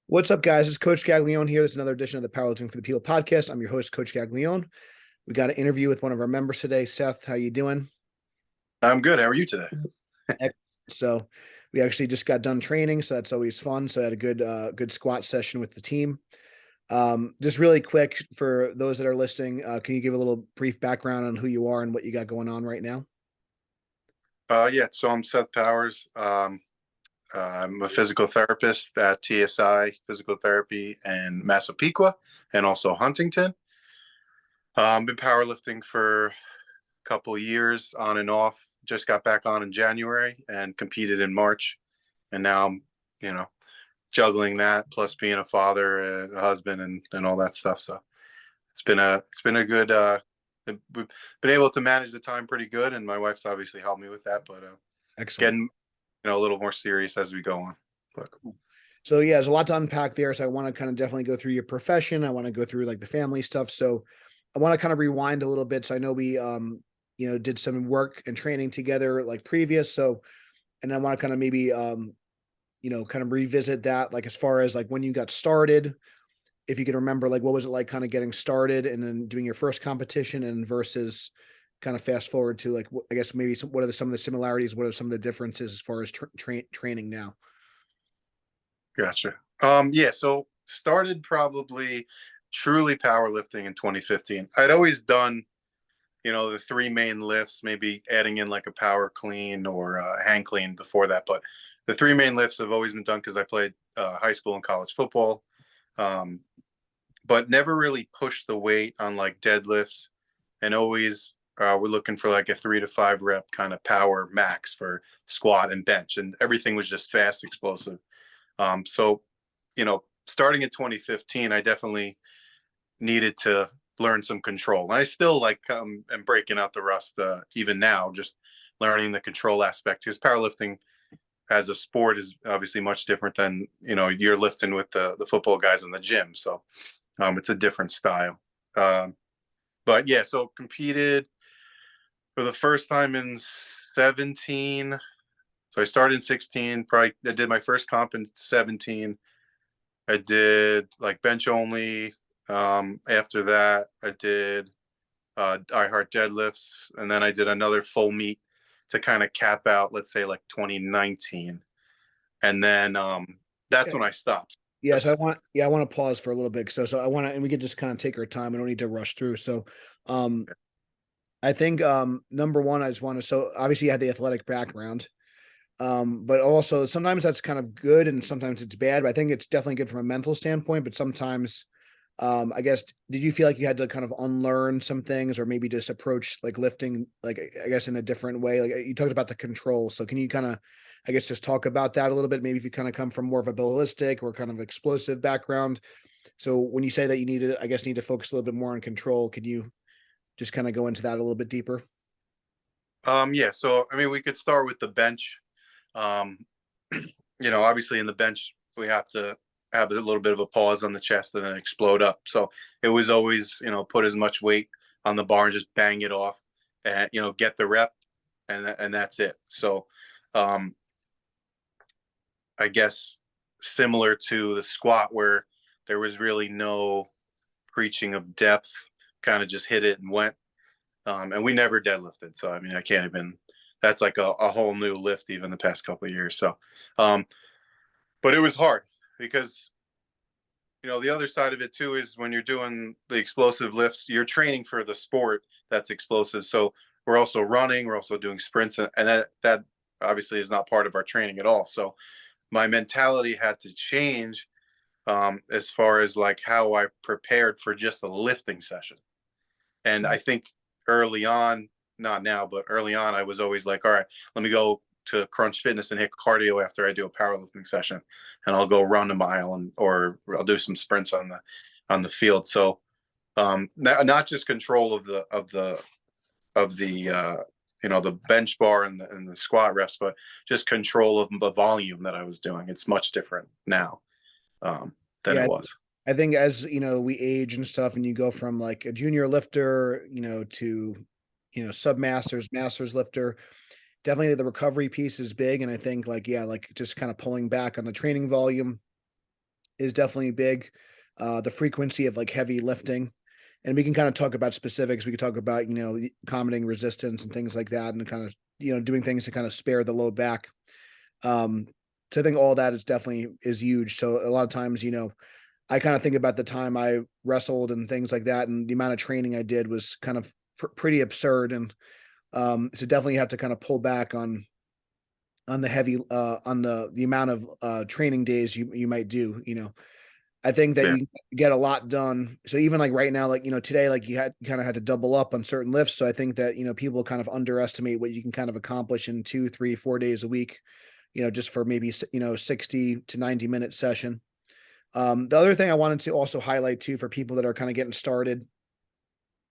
What's up, guys? It's Coach Gaglione here. This is another edition of the Powerlifting for the People podcast. I'm your host, Coach Gaglione. We got an interview with one of our members today. Seth, how you doing? I'm good. How are you today? So we actually just got done training, so that's always fun. So I had a good squat session with the team. Just really quick for those that are listening, can you give a little brief background on who you are and what you got going on right now? Yeah, so I'm Seth Powers. I'm a physical therapist at TSI Physical Therapy in Massapequa and also Huntington. Been powerlifting for a couple of years on and off. Just got back on in January and competed in March. And now I'm, you know, juggling that plus being a father, a husband, and all that stuff. So it's been a good. We've been able to manage the time pretty good, and my wife's obviously helped me with that. But Excellent. getting a little more serious as we go on. But Cool. So yeah, there's a lot to unpack there. So I want to kind of definitely go through your profession. I want to go through like the family stuff. So I want to kind of rewind a little bit. So I know we did some work and training together like previous. So and I want to kind of maybe kind of revisit that, like as far as like when you got started, if you can remember, like what was it like kind of getting started and then doing your first competition and versus kind of fast forward to like I guess maybe what are some of the similarities, what are some of the differences as far as training now? gotcha. Yeah, so started probably truly powerlifting in 2015. I'd always done, the three main lifts, maybe adding in like a power clean or a hang clean before that. But the three main lifts have always been done because I played high school and college football, um, but never really pushed the weight on like deadlifts. And always we're looking for like a 3 to 5 rep kind of power max for squat and bench, and everything was just fast, explosive. So, starting in 2015, I definitely needed to learn some control. And I still am breaking out the rust even now, just learning the control aspect, because powerlifting as a sport is obviously much different than, you're lifting with the football guys in the gym. So it's a different style. But yeah, so competed for the first time in 17. So I started in 16, probably I did my first comp in 17. I did like bench only. After that, I did I heart deadlifts, and then I did another full meet to kind of cap out, let's say like 2019, and then that's when Okay. I stopped. Yeah, so Just I want to pause for a little bit. So I want to, and we could just kind of take our time. I don't need to rush through. So um I think number one, I just want to, so obviously you had the athletic background. But also sometimes that's kind of good and sometimes it's bad. But I think it's definitely good from a mental standpoint. But sometimes, I guess, did you feel like you had to kind of unlearn some things, or maybe just approach like lifting, like I guess in a different way? Like you talked about the control, so can you kind of, I guess, just talk about that a little bit? Maybe if you kind of come from more of a ballistic or kind of explosive background. So when you say that you need to focus a little bit more on control, can you just kind of go into that a little bit deeper? yeah. So I mean, we could start with the bench. Um, obviously in the bench we have to have a little bit of a pause on the chest and then explode up. So it was always, put as much weight on the bar and just bang it off and, get the rep, and that's it. So um, I guess similar to the squat where there was really no preaching of depth, kind of just hit it and went. And we never deadlifted. So, I mean, I can't even, that's like a whole new lift even the past couple of years. So, um, but it was hard because the other side of it too is when you're doing the explosive lifts, you're training for the sport that's explosive. So we're also running, we're also doing sprints, and that obviously is not part of our training at all. So my mentality had to change, as far as like how I prepared for just a lifting session. And I think early on, not now, but early on, I was always like, all right, let me go to Crunch Fitness and hit cardio after I do a powerlifting session, and I'll go run a mile or I'll do some sprints on the field. So not just control of the bench bar and the squat reps, but just control of the volume that I was doing. It's much different now, than Yeah, it was. I think as we age and stuff, and you go from like a junior lifter, to sub masters, masters lifter, definitely the recovery piece is big. And I think like, yeah, like just kind of pulling back on the training volume is definitely big. The frequency of like heavy lifting, and we can kind of talk about specifics. We could talk about, accommodating resistance and things like that, and kind of, doing things to kind of spare the low back. Um, so I think all that is definitely is huge. So a lot of times, I kind of think about the time I wrestled and things like that, and the amount of training I did was kind of pretty absurd. And so definitely have to kind of pull back on the heavy on the amount of training days you might do. I think that Yeah. you get a lot done. So even like right now, like, today, like you kind of had to double up on certain lifts. So I think that, people kind of underestimate what you can kind of accomplish in 2, 3, 4 days a week, just for maybe, 60 to 90-minute session. The other thing I wanted to also highlight too, for people that are kind of getting started,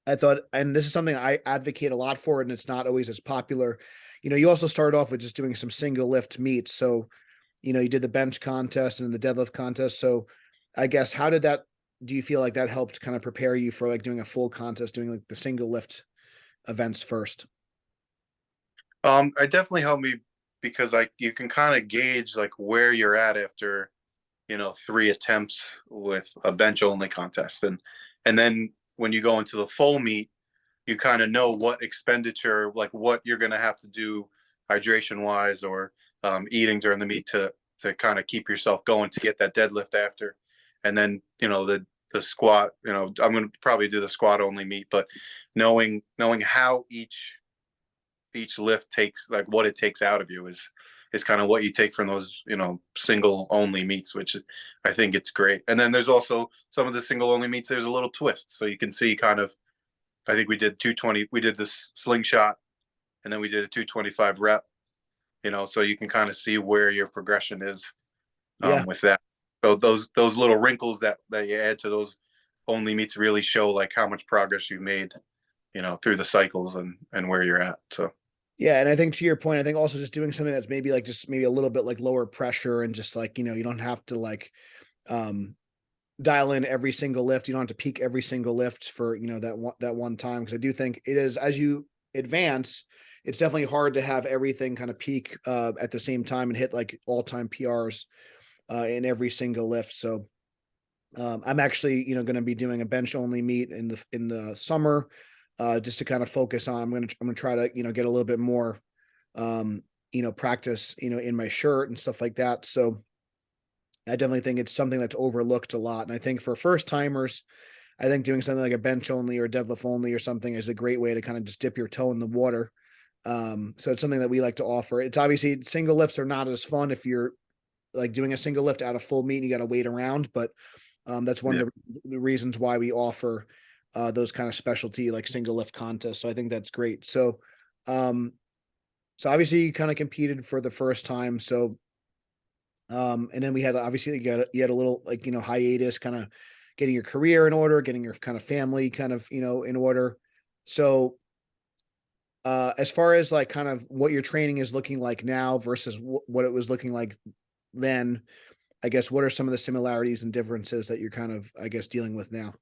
I thought, and this is something I advocate a lot for, and it's not always as popular. You also start off with just doing some single lift meets. So, you did the bench contest and the deadlift contest. So I guess how did that do you feel like that helped kind of prepare you for like doing a full contest, doing like the single lift events first? I definitely helped me because like you can kind of gauge like where you're at after, 3 attempts with a bench only contest. And then when you go into the full meet, you kind of know what expenditure, like what you're going to have to do hydration wise, or eating during the meet to kind of keep yourself going to get that deadlift after. And then, the squat, I'm going to probably do the squat only meet, but knowing how each lift takes, like what it takes out of you, is kind of what you take from those, single only meets, which I think it's great. And then there's also some of the single only meets, there's a little twist. So you can see kind of, I think we did 220, we did this slingshot, and then we did a 225 rep, so you can kind of see where your progression is Yeah. with that. So those little wrinkles that you add to those only meets really show like how much progress you made, through the cycles and where you're at. So Yeah. And I think to your point, I think also just doing something that's maybe like just maybe a little bit like lower pressure, and just like, you don't have to like um dial in every single lift. You don't have to peak every single lift for, that one time. Cause I do think it is, as you advance, it's definitely hard to have everything kind of peak at the same time and hit like all-time PRs in every single lift. So I'm actually, going to be doing a bench only meet in the summer, just to kind of focus on. I'm gonna try to, get a little bit more, practice, in my shirt and stuff like that. So I definitely think it's something that's overlooked a lot. And I think for first timers, I think doing something like a bench only or deadlift only or something is a great way to kind of just dip your toe in the water. So it's something that we like to offer. It's obviously single lifts are not as fun if you're like doing a single lift out of full meet and you got to wait around, but that's one yeah. of the reasons why we offer those kind of specialty like single lift contests. So I think that's great. Um, so obviously you kind of competed for the first time. So and then we had obviously you had a little like, hiatus, kind of getting your career in order, getting your kind of family kind of, in order. So as far as like kind of what your training is looking like now versus what it was looking like then, I guess what are some of the similarities and differences that you're kind of, I guess, dealing with now?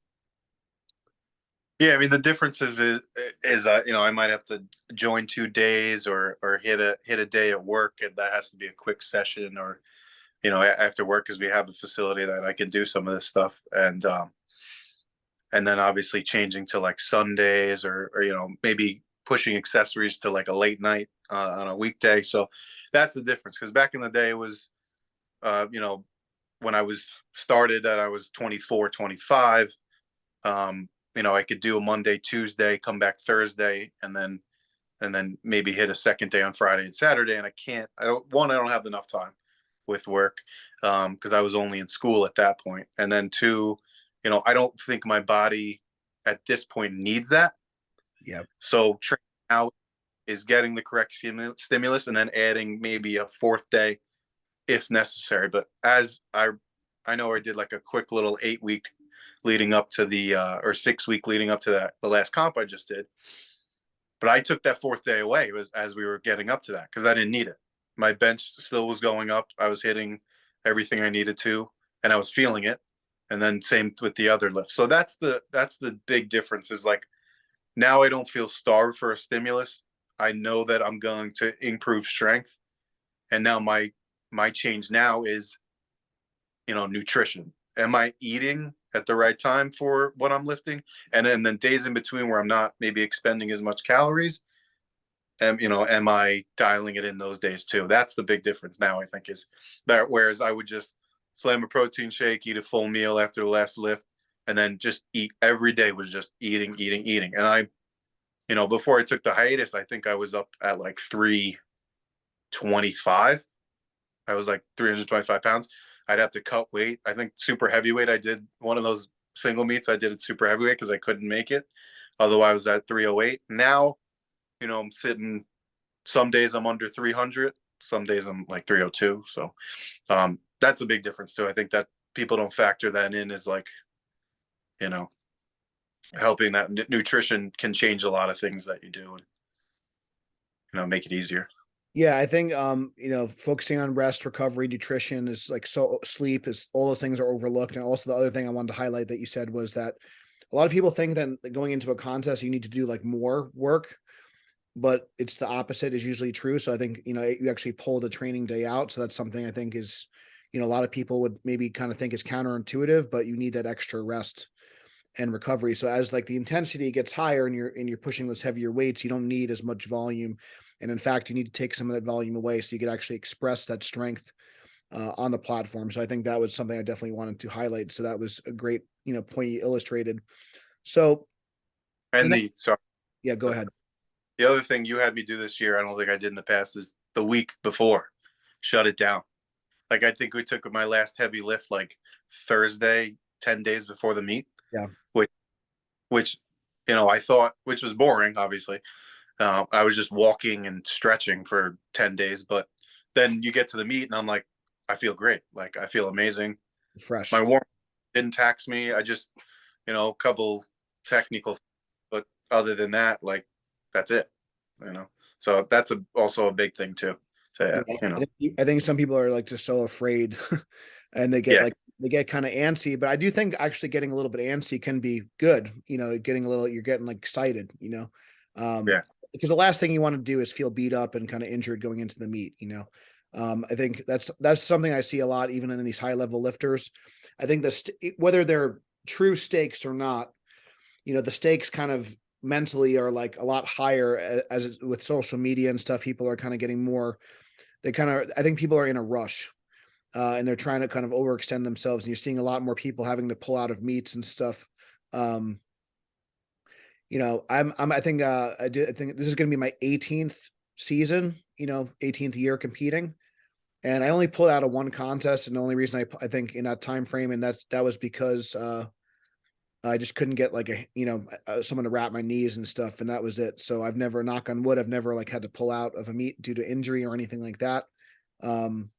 Yeah, I mean the difference is I might have to join 2 days, or hit a day at work, and that has to be a quick session, or after work, because we have a facility that I can do some of this stuff. And then obviously changing to like Sundays, or maybe pushing accessories to like a late night on a weekday. So that's the difference, because back in the day it was uh you know when I was started, that I was 24, 25. I could do a Monday, Tuesday, come back Thursday, and then maybe hit a second day on Friday and Saturday. And I don't have enough time with work, because I was only in school at that point. And then two, I don't think my body at this point needs that. Yep. So training out is getting the correct stimulus, and then adding maybe a fourth day if necessary. But as I know I did like a quick little 8 week leading up to the or 6 week leading up to the last comp I just did. But I took that fourth day away as we were getting up to that, because I didn't need it. My bench still was going up. I was hitting everything I needed to, and I was feeling it. And then same with the other lifts. So that's the big difference, is like now I don't feel starved for a stimulus. I know that I'm going to improve strength. And now my change now is, nutrition. Am I eating at the right time for what I'm lifting? And then days in between where I'm not maybe expending as much calories, am I dialing it in those days too? That's the big difference now, I think, is that whereas I would just slam a protein shake, eat a full meal after the last lift, and then just eat every day, was just eating, eating, eating. And before I took the hiatus, I think I was up at like 325. I was like 325 pounds. I'd have to cut weight. I think super heavyweight, I did one of those single meets. I did it super heavyweight because I couldn't make it. Although I was at 308. Now, I'm sitting, some days I'm under 300, some days I'm like 302. So that's a big difference too. I think that people don't factor that in, as like, you know, helping that nutrition can change a lot of things that you do and, make it easier. Yeah, I think focusing on rest, recovery, nutrition is like, so sleep is, all those things are overlooked. And also the other thing I wanted to highlight that you said was that a lot of people think that going into a contest you need to do like more work, but it's the opposite is usually true. So I think, you actually pull the training day out. So that's something I think is, a lot of people would maybe kind of think is counterintuitive, but you need that extra rest and recovery. So as like the intensity gets higher and you're pushing those heavier weights, you don't need as much volume. And in fact, you need to take some of that volume away so you could actually express that strength on the platform. So I think that was something I definitely wanted to highlight. So that was a great, point you illustrated. So the And next, sorry, yeah, go ahead. the other thing you had me do this year, I don't think I did in the past, is the week before, shut it down. Like I think we took my last heavy lift like Thursday, 10 days before the meet. Yeah. Which I thought, which was boring, obviously. I was just walking and stretching for 10 days, but then you get to the meet and I'm like, I feel great. Like I feel amazing. My Fresh. warm didn't tax me. I just, a couple technical, but other than that, like that's it, you know? So that's also a big thing too. So, Yeah, I think some people are like just so afraid, and they get yeah, like they get kind of antsy. But I do think actually getting a little bit antsy can be good. Getting a little, you're getting like excited. yeah. Because the last thing you want to do is feel beat up and kind of injured going into the meet. I think that's something I see a lot, even in these high level lifters. I think whether they're true stakes or not, the stakes kind of mentally are like a lot higher as with social media and stuff. People are kind of getting more, I think people are in a rush, and they're trying to kind of overextend themselves, and you're seeing a lot more people having to pull out of meets and stuff. Um, I think, I think this is going to be my 18th season, 18th year competing. And I only pulled out of one contest. And the only reason I think in that time frame, and that was because, I just couldn't get like someone to wrap my knees and stuff. And that was it. So I've never, knock on wood, I've never like had to pull out of a meet due to injury or anything like that. Um,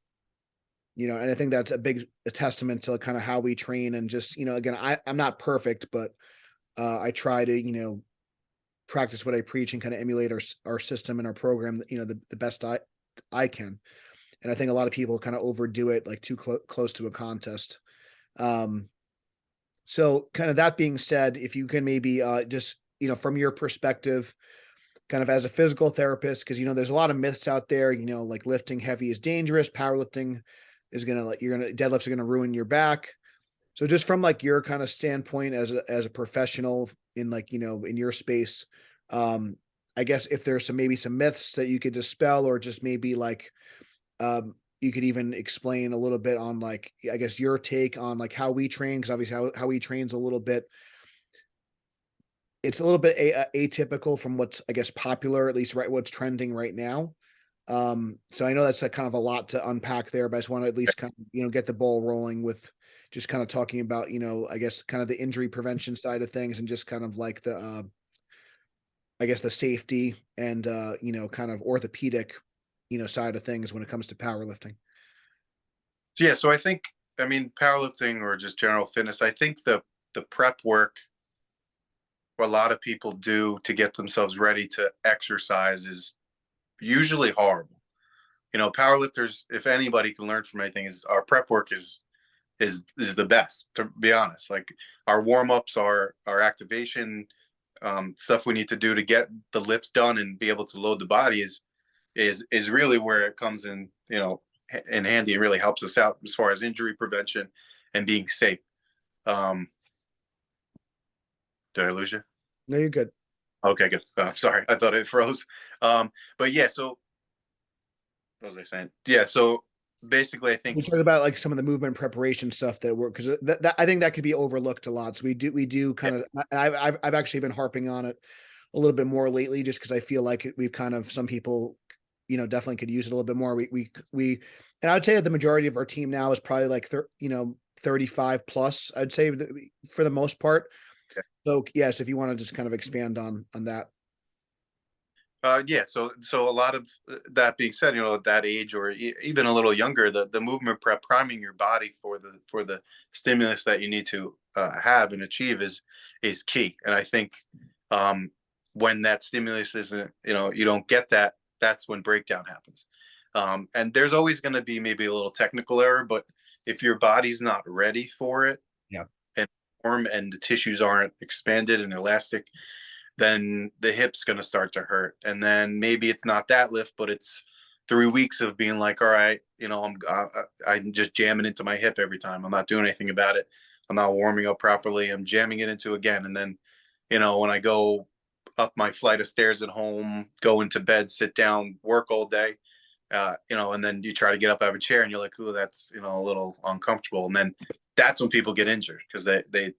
and I think that's a testament to kind of how we train, and just, again, I'm not perfect, but I try to, practice what I preach and kind of emulate our system and our program, the best I can. And I think a lot of people kind of overdo it, like too close to a contest. Um, so kind of that being said, if you can maybe just, from your perspective, kind of as a physical therapist, because there's a lot of myths out there, like lifting heavy is dangerous, powerlifting is gonna, like, deadlifts are gonna ruin your back. So just from like your kind of standpoint as a professional in, like, in your space, um, I guess if there's maybe some myths that you could dispel, or just maybe like, you could even explain a little bit on, like, I guess your take on like how we train, because obviously how we train's a little bit, it's a little bit atypical from what's, I guess, popular, at least right what's trending right now. So I know that's a kind of a lot to unpack there, but I just want to at least kind of, get the ball rolling with just kind of talking about, I guess kind of the injury prevention side of things, and just kind of like the, I guess the safety and, kind of orthopedic, side of things when it comes to powerlifting. Yeah. So I mean, powerlifting or just general fitness, I think the prep work a lot of people do to get themselves ready to exercise is usually horrible. Powerlifters, if anybody can learn from anything, is our prep work is the best, to be honest. Like our warm-ups, our activation, stuff we need to do to get the lifts done and be able to load the body is really where it comes in, in handy and really helps us out as far as injury prevention and being safe. Um, did I lose you? No, you're good. Okay, good. Sorry, I thought it froze. But yeah, so what was I saying? Yeah, so basically, I We think talked about like some of the movement preparation stuff that work, because that I think that could be overlooked a lot. So we do yeah, kind of. I've actually been harping on it a little bit more lately, just because I feel like we've kind of, some people, definitely could use it a little bit more. We, and I would say that the majority of our team now is probably like 35 plus. I'd say for the most part. yeah. So yes, if you want to just kind of expand on that. Yeah, so a lot of that being said, at that age or even a little younger, the movement prep, priming your body for the stimulus that you need to have and achieve is key. And I think when that stimulus isn't, you don't get that, that's when breakdown happens. And there's always going to be maybe a little technical error, but if your body's not ready for it Yeah. and form and the tissues aren't expanded and elastic, then the hip's going to start to hurt. And then maybe it's not that lift, but it's 3 weeks of being like, all right, I'm just jamming into my hip every time. I'm not doing anything about it. I'm not warming up properly. I'm jamming it into again. And then, when I go up my flight of stairs at home, go into bed, sit down, work all day, and then you try to get up out of a chair and you're like, oh, that's, a little uncomfortable. And then that's when people get injured because they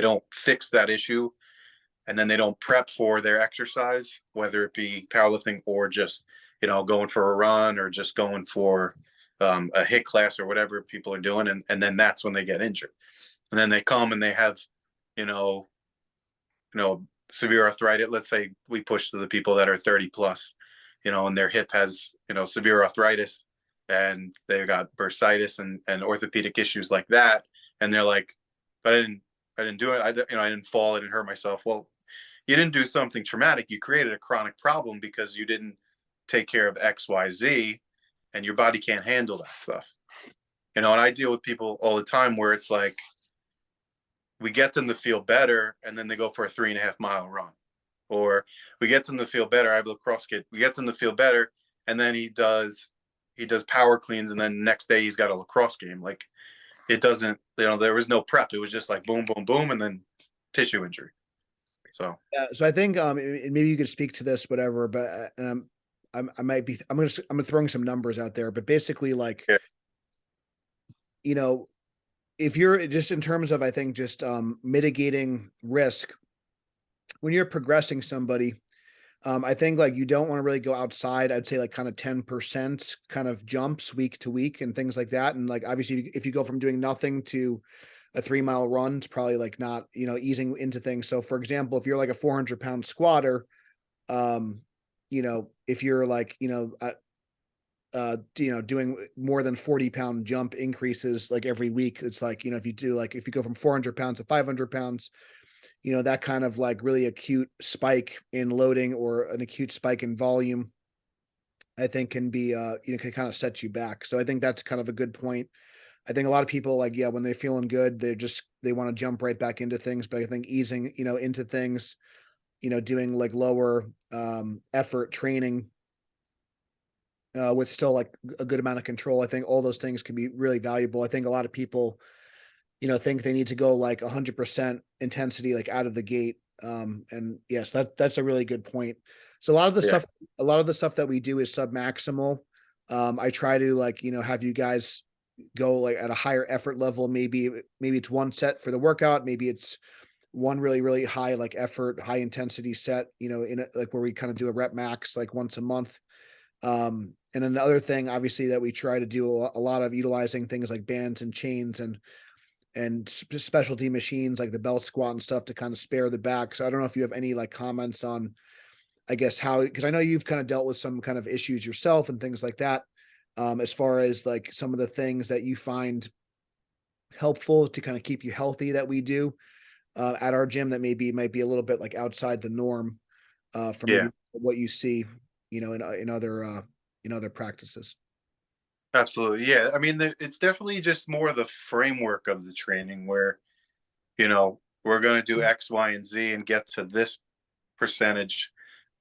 don't fix that issue, and then they don't prep for their exercise, whether it be powerlifting or just, going for a run or just going for a HIIT class or whatever people are doing. And then that's when they get injured. And then they come and they have, you know, severe arthritis. Let's say we push to the people that are 30 plus, and their hip has, severe arthritis and they got bursitis and orthopedic issues like that. And they're like, but I didn't do it. I didn't fall. I didn't hurt myself. Well, you didn't do something traumatic. You created a chronic problem because you didn't take care of X, Y, Z, and your body can't handle that stuff. And I deal with people all the time where it's like we get them to feel better, and then they go for a 3.5 mile run, or we get them to feel better. I have a lacrosse kid. We get them to feel better, and then he does power cleans, and then the next day he's got a lacrosse game. Like it doesn't, there was no prep. It was just like boom, boom, boom, and then tissue injury. So Yeah, so I think and maybe you could speak to this, whatever, but I might be I'm throwing some numbers out there, but basically like, yeah, you know, if you're just in terms of, I think, just mitigating risk when you're progressing somebody, I think like you don't want to really go outside. I'd say like kind of 10% kind of jumps week to week and things like that. And like obviously if you go from doing nothing to a 3 mile run, it's probably like not, easing into things. So for example, if you're like a 400-pound squatter, if you're like, doing more than 40-pound jump increases like every week, it's like, if you do like, if you go from 400 pounds to 500 pounds, that kind of like really acute spike in loading or an acute spike in volume, I think can be, can kind of set you back. So I think that's kind of a good point. I think a lot of people like, yeah, when they're feeling good, they want to jump right back into things. But I think easing, into things, doing like lower effort training with still like a good amount of control. I think all those things can be really valuable. I think a lot of people, think they need to go like 100% intensity, like out of the gate. And yes, that's a really good point. So yeah, a lot of the stuff that we do is sub-maximal. I try to like, have you guys go like at a higher effort level. Maybe it's one set for the workout. Maybe it's one really, really high, like effort, high intensity set, like where we kind of do a rep max, like once a month. And another thing, obviously, that we try to do a lot of utilizing things like bands and chains and specialty machines like the belt squat and stuff to kind of spare the back. So I don't know if you have any like comments on, I guess, how, because I know you've kind of dealt with some kind of issues yourself and things like that. As far as like some of the things that you find helpful to kind of keep you healthy that we do at our gym that maybe might be a little bit like outside the norm from yeah. maybe what you see, in other practices. Absolutely. Yeah. I mean, it's definitely just more the framework of the training where, we're going to do X, Y, and Z and get to this percentage,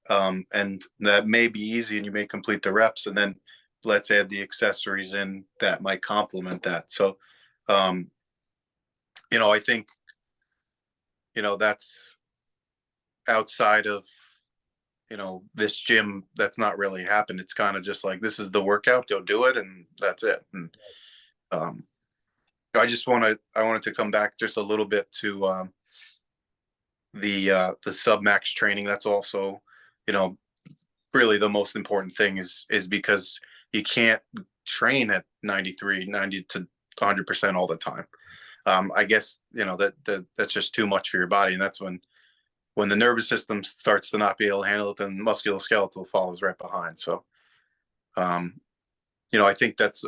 and that may be easy and you may complete the reps, and then let's add the accessories in that might complement that. So, um, I think, that's outside of, this gym, that's not really happened. It's kind of just like, this is the workout, go do it. And that's it. And, um, I wanted to come back just a little bit to, the sub max training. That's also, you know, really the most important thing is because you can't train at 93, 90 to 100% all the time. I guess, that's just too much for your body. And that's when the nervous system starts to not be able to handle it, then musculoskeletal follows right behind. So, um, I think that's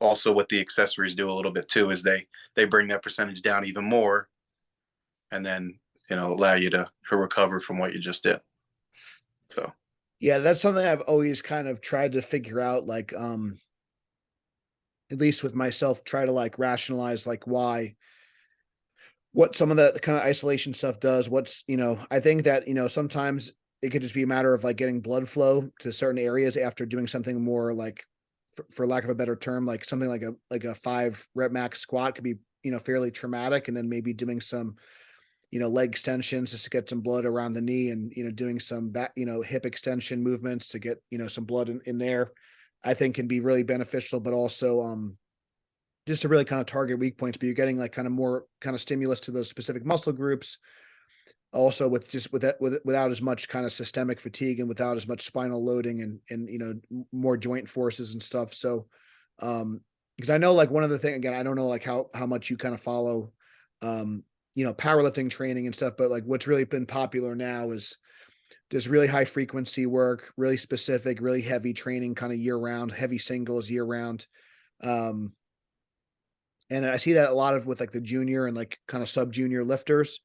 also what the accessories do a little bit too, is they bring that percentage down even more, and then, allow you to recover from what you just did. So, Yeah, that's something I've always kind of tried to figure out, like, at least with myself, try to like rationalize like why what some of the kind of isolation stuff does. I think that, sometimes it could just be a matter of like getting blood flow to certain areas after doing something more like, for lack of a better term, like something like a 5 rep max squat could be, fairly traumatic. And then maybe doing some, leg extensions just to get some blood around the knee, and, doing some back, hip extension movements to get, some blood in there, I think can be really beneficial, but also, just to really kind of target weak points, but you're getting like kind of more kind of stimulus to those specific muscle groups. Also with just without as much kind of systemic fatigue and without as much spinal loading, and more joint forces and stuff. So, because I know like one of the thing, again, I don't know like how much you kind of follow, powerlifting training and stuff, but like what's really been popular now is just really high frequency work, really specific, really heavy training, kind of year round, heavy singles year round. Um, and I see that a lot of with like the junior and like kind of sub junior lifters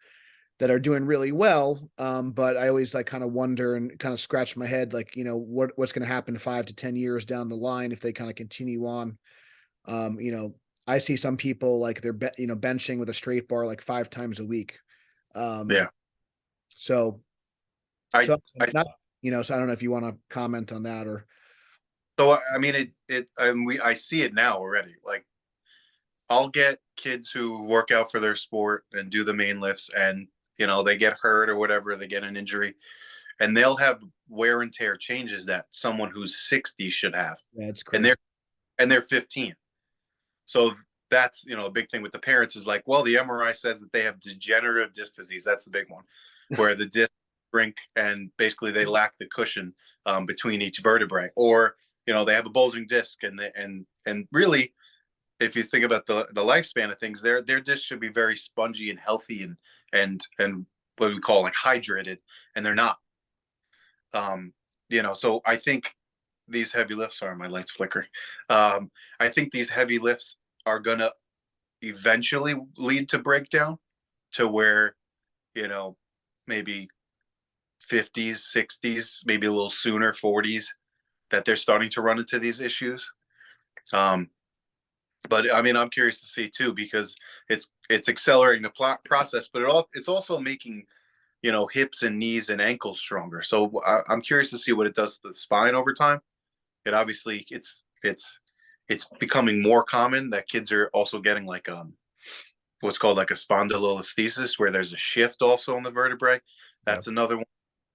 that are doing really well. But I always like kind of wonder and kind of scratch my head, like, what's going to happen 5 to 10 years down the line if they kind of continue on. Um, you know, I see some people like they're, benching with a straight bar like 5 times a week. Um, yeah, so, I, so I, not, so I don't know if you want to comment on that or, I mean, I see it now already. Like, I'll get kids who work out for their sport and do the main lifts, and, they get hurt or whatever, they get an injury, and they'll have wear and tear changes that someone who's 60 should have. yeah, it's And crazy. they're 15. So that's, a big thing with the parents is like, well, the MRI says that they have degenerative disc disease. That's the big one, where the disc shrink and basically they lack the cushion, between each vertebrae, or, they have a bulging disc, and really, if you think about the lifespan of things, their disc should be very spongy and healthy, and what we call like hydrated, and they're not. Um, so I think these heavy lifts are, my lights flickering. I think these heavy lifts are gonna eventually lead to breakdown, to where, you know, maybe 50s, 60s, maybe a little sooner, 40s, that they're starting to run into these issues. Um, but I mean, I'm curious to see too, because it's accelerating the process, but it's also making, hips and knees and ankles stronger. So I'm curious to see what it does to the spine over time. It obviously it's becoming more common that kids are also getting like, what's called like a spondylolisthesis, where there's a shift also in the vertebrae. Yeah. That's another one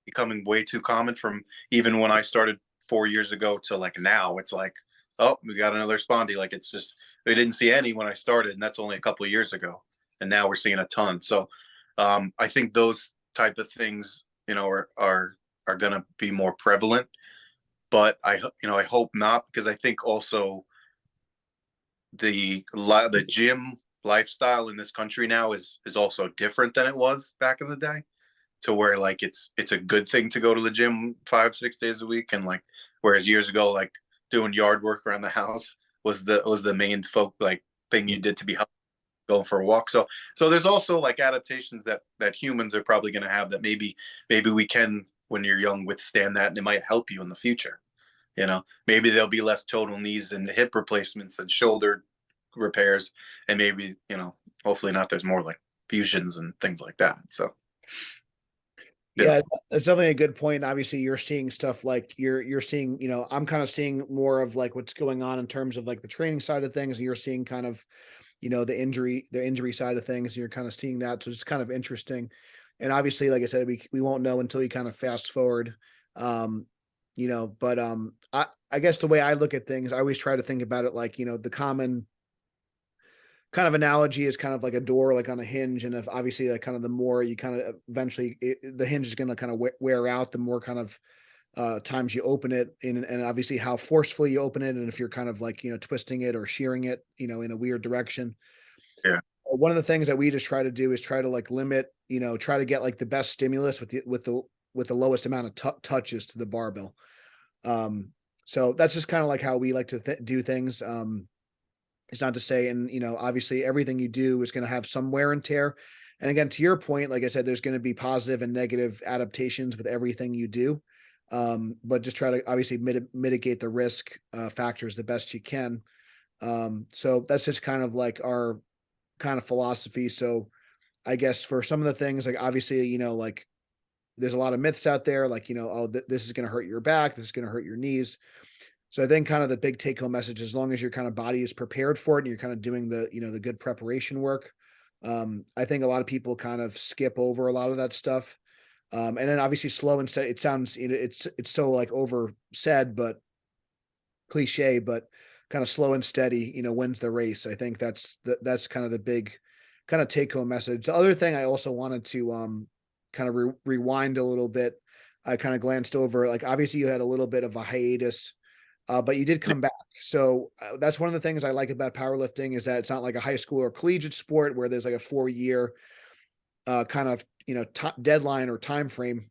becoming way too common, from even when I started 4 years ago to like now. It's like, oh, we got another spondy. Like, it's just, we didn't see any when I started, and that's only a couple of years ago, and now we're seeing a ton. So, I think those type of things, are going to be more prevalent. But I hope not, because I think also the gym lifestyle in this country now is also different than it was back in the day, to where like it's a good thing to go to the gym 5 6 days a week, and like, whereas years ago, like, doing yard work around the house was the main like thing you did to be healthy, going for a walk. So there's also like adaptations that humans are probably going to have, that maybe we can, when you're young, withstand that, and it might help you in the future. Maybe there'll be less total knees and hip replacements and shoulder repairs, and maybe, hopefully not, there's more like fusions and things like that. So, Yeah. Yeah, that's definitely a good point. Obviously, you're seeing stuff like you're seeing, I'm kind of seeing more of like what's going on in terms of like the training side of things, and you're seeing kind of, the injury side of things, and you're kind of seeing that. So it's kind of interesting. And obviously, like I said, we won't know until we kind of fast forward. Um, but I guess the way I look at things, I always try to think about it like, the common kind of analogy is kind of like a door, like on a hinge. And if obviously like kind of the more you kind of eventually the hinge is going to kind of wear out, the more kind of times you open it and obviously how forcefully you open it. And if you're kind of like, twisting it or shearing it, in a weird direction. Yeah. One of the things that we just try to do is try to like limit, try to get like the best stimulus with the lowest amount of touches to the barbell. Um, so that's just kind of like how we like to do things. It's not to say, and obviously everything you do is going to have some wear and tear. And again, to your point, like I said, there's going to be positive and negative adaptations with everything you do. But just try to obviously mitigate the risk factors the best you can. So that's just kind of like our kind of philosophy. So I guess for some of the things, like obviously, like there's a lot of myths out there, like, oh, this is going to hurt your back, this is going to hurt your knees. So I think kind of the big take home message, as long as your kind of body is prepared for it and you're kind of doing the good preparation work. I think a lot of people kind of skip over a lot of that stuff. And then obviously slow and steady. It sounds, it's so like over said, but cliche, but kind of slow and steady, wins the race. I think that's kind of the big kind of take home message. The other thing I also wanted to kind of rewind a little bit. I kind of glanced over, like obviously you had a little bit of a hiatus, but you did Yeah. come back. So that's one of the things I like about powerlifting is that it's not like a high school or collegiate sport where there's like a 4 year kind of deadline or time frame.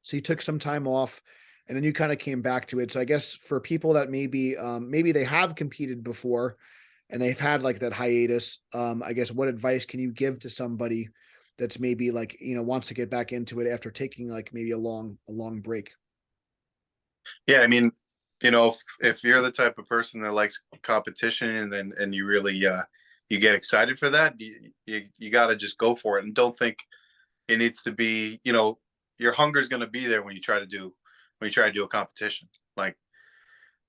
So you took some time off and then you kind of came back to it. So I guess for people that maybe they have competed before and they've had like that hiatus, I guess what advice can you give to somebody that's maybe like, wants to get back into it after taking like maybe a long break? Yeah, I mean, if you're the type of person that likes competition and you really you get excited for that, you got to just go for it and don't think it needs to be, your hunger is going to be there when you try to do a competition. Like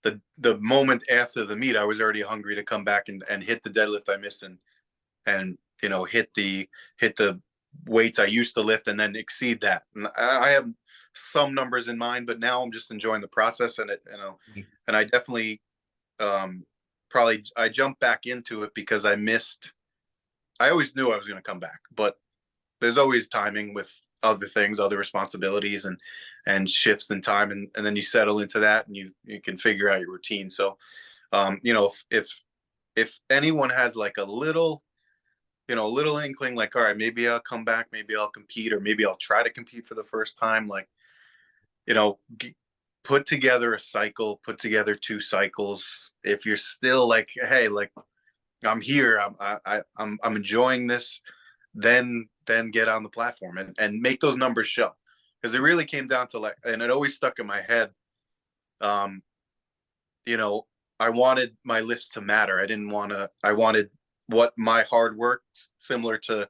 the moment after the meet, I was already hungry to come back and hit the deadlift I missed and hit the weights I used to lift and then exceed that. And I have some numbers in mind, but now I'm just enjoying the process and I definitely probably I jumped back into it because I always knew I was going to come back, but there's always timing with other things, other responsibilities and shifts in time. And then you settle into that and you can figure out your routine. So, if anyone has like a little inkling, like, all right, maybe I'll come back, maybe I'll compete, or maybe I'll try to compete for the first time. Like, you know, put together a cycle, put together 2 cycles. If you're still like, hey, like I'm here, I'm enjoying this, then get on the platform and make those numbers show. Because it really came down to like, and it always stuck in my head. Um, you know, I wanted my lifts to matter. I wanted what my hard work, similar to,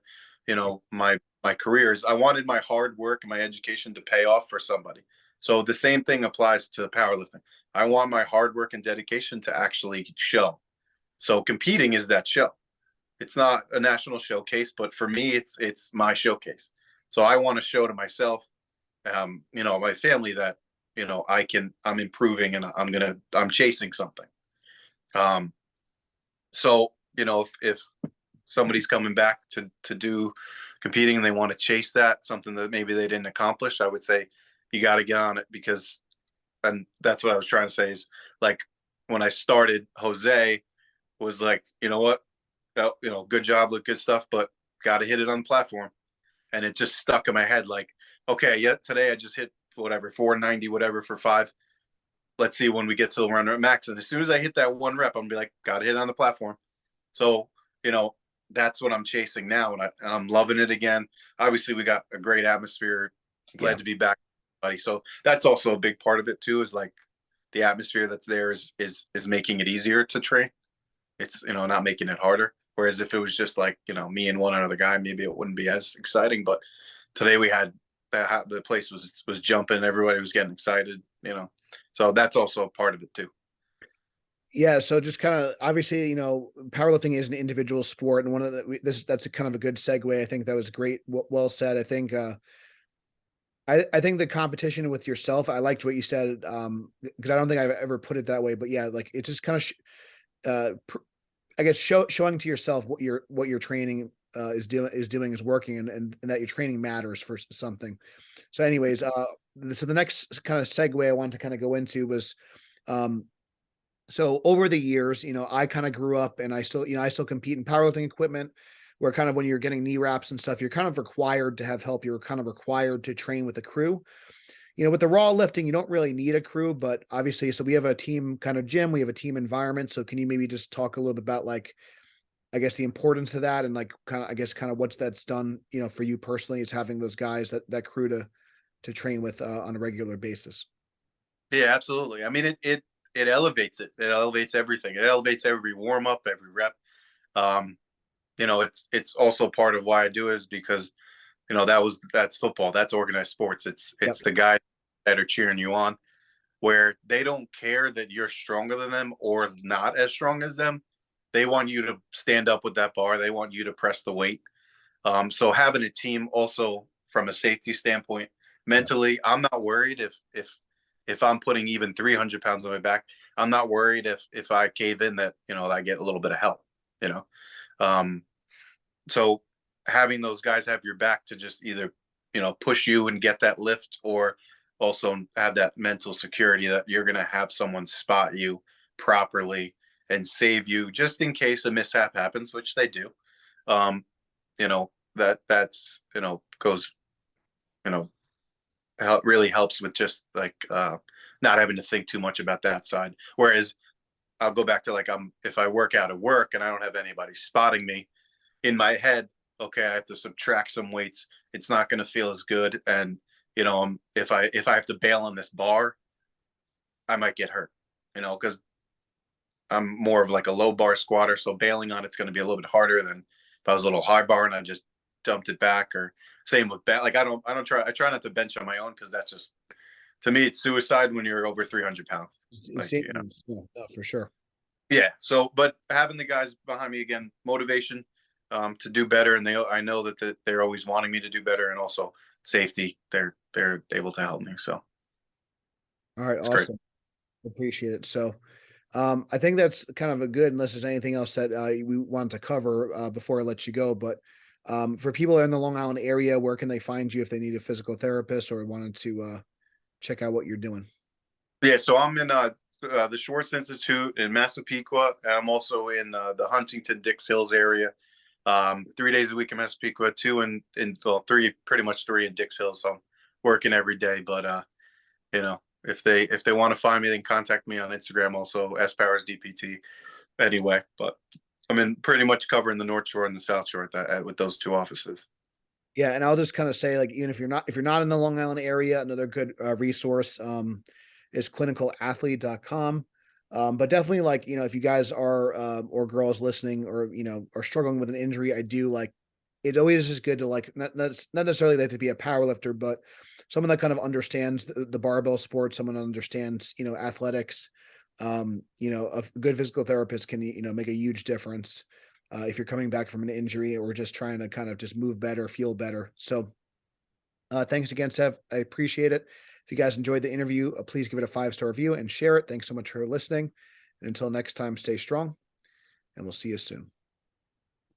my careers. I wanted my hard work and my education to pay off for somebody. So the same thing applies to powerlifting. I want my hard work and dedication to actually show. So competing is that show. It's not a national showcase, but for me, it's my showcase. So I want to show to myself, my family that I'm improving and I'm chasing something. Um, so if somebody's coming back to do competing and they want to chase that something that maybe they didn't accomplish, I would say you got to get on it because, and that's what I was trying to say is like when I started, Jose was like, you know what, good job, look good stuff, but got to hit it on the platform. And it just stuck in my head like, okay, yeah, today I just hit whatever 490 whatever for 5. Let's see when we get to the run max. And as soon as I hit that 1 rep, I'm gonna be like, got to hit on the platform. So that's what I'm chasing now, and I'm loving it again. Obviously, we got a great atmosphere. Yeah. Glad to be back, buddy. So that's also a big part of it too. Is like the atmosphere that's there is making it easier to train. It's not making it harder. Whereas if it was just like me and one other guy, maybe it wouldn't be as exciting. But today we had the place was jumping, everybody was getting excited, so that's also a part of it too. Yeah, so just kind of obviously, powerlifting is an individual sport, and one of that's a kind of a good segue. I think that was great, well said. I think I think the competition with yourself. I liked what you said, because I don't think I've ever put it that way, but yeah, like it just kind of I guess showing to yourself what your training is working, and that your training matters for something. So, anyways, so the next kind of segue I wanted to kind of go into was, um, so over the years, I kind of grew up, and I still compete in powerlifting equipment, where kind of when you're getting knee wraps and stuff, you're kind of required to have help. You're kind of required to train with a crew. With the raw lifting, you don't really need a crew, but obviously, so we have a team kind of gym, we have a team environment. So can you maybe just talk a little bit about, like, I guess the importance of that, and like kind of what's that's done, for you personally, is having those guys, that crew to train with, on a regular basis. Yeah, absolutely. I mean, it elevates it. It elevates everything. It elevates every warm up, every rep. Um, it's also part of why I do it, is because that's football. That's organized sports. Yep. It's the guys that are cheering you on, where they don't care that you're stronger than them or not as strong as them. They want you to stand up with that bar. They want you to press the weight. So having a team also, from a safety standpoint, Yeah. mentally, I'm not worried if I'm putting even 300 pounds on my back. I'm not worried if I cave in, that I get a little bit of help. You know, um, so having those guys have your back to just either push you and get that lift, or also have that mental security that you're going to have someone spot you properly and save you just in case a mishap happens, which they do. um that's goes, really helps with just like, not having to think too much about that side. Whereas I'll go back to, like, if I work out at work and I don't have anybody spotting me, in my head, okay, I have to subtract some weights. It's not going to feel as good, and if I have to bail on this bar, I might get hurt. Because I'm more of like a low bar squatter, so bailing on it's going to be a little bit harder than if I was a little high bar and I just dumped it back. Or same with like I try not to bench on my own, because that's just, to me, it's suicide when you're over 300 pounds. It's Like, dangerous. Yeah, no, for sure. yeah. So, but having the guys behind me, again, motivation, to do better, and I know that they're always wanting me to do better, and also safety. They're able to help me, so All right, it's great. awesome. Appreciate it. So, I think that's kind of a good, unless there's anything else that, we wanted to cover, before I let you go. But, for people in the Long Island area, where can they find you if they need a physical therapist or wanted to, check out what you're doing? Yeah, so I'm in the Schwartz Institute in Massapequa, and I'm also in the Huntington Dix Hills area. 3 days a week in Massapequa, two well, three, pretty much three in Dix Hills. So I'm working every day. But if they want to find me, they can contact me on Instagram, also S Powers DPT. Anyway, but I'm in pretty much covering the North Shore and the South Shore with those two offices. Yeah, and I'll just kind of say, like, even if you're not in the Long Island area, another good, resource, is clinicalathlete.com. But definitely, like, if you guys are, or girls listening, or are struggling with an injury, I do like, it always is good to, like, not necessarily like to be a power lifter, but someone that kind of understands the barbell sport, someone that understands, athletics. A good physical therapist can, make a huge difference, if you're coming back from an injury, or just trying to kind of just move better, feel better. So, thanks again, Seth. I appreciate it. If you guys enjoyed the interview, please give it a 5-star review and share it. Thanks so much for listening. And until next time, stay strong, and we'll see you soon.